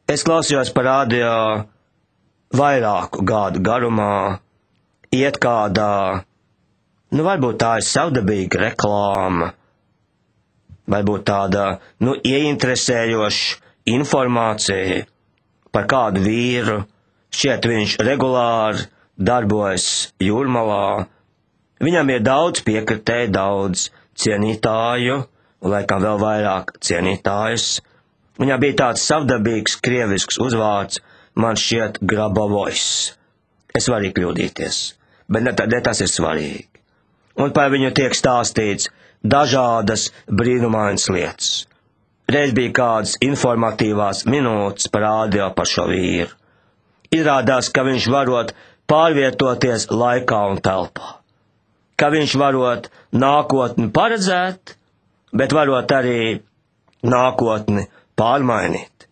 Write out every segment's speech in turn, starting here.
Es klausījos par radio vairāku gadu garumā, iet kādā, varbūt tā ir savdabīga reklāma, varbūt tāda, ieinteresējoša informācija par kādu vīru, šķiet viņš regulāri darbojas Jūrmalā. Viņam ir daudz piekritēju, daudz cienītāju, un laikam vēl vairāk cienītājus. Viņam bija tāds savdabīgs krievisks uzvārds, man šķiet Grabovojs. Es varu kļūdīties, bet ne tas ir svarīgi. Un par viņu tiek stāstīts dažādas brīnumainas lietas. Reiz bija kādas informatīvās minūtes par radio par šo vīru. Izrādās, ka viņš varot pārvietoties laikā un telpā. Ka viņš varot nākotni paredzēt, bet varot arī nākotni pārmainīt.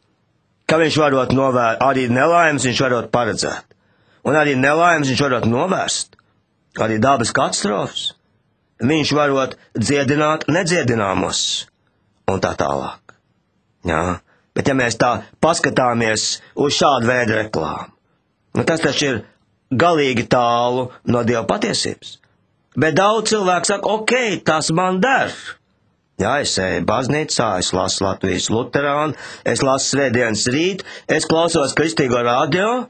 Ka viņš varot arī nelaimes viņš varot paredzēt. Un arī nelaimes viņš varot novērst. Arī dabas katastrofas. Viņš varot dziedināt nedziedināmos. Un tā tālāk. Jā. Bet ja mēs tā paskatāmies uz šādu veidu reklāmu, tas taču ir galīgi tālu no Dieva patiesības. Bet daudz cilvēku saka, ok, tas man der. Jā, es eju baznīcā, es lasu Latvijas Luterānu, es lasu Svētdienas rīt, es klausos kristīgo radio,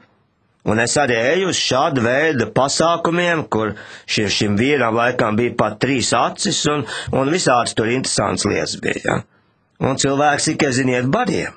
un es arī eju uz šādu veidu pasākumiem, kur šim vīram laikam bija pat 3 acis, un visāds tur interesants lietas bija. Ja? Un cilvēks tikai ziniet bariem.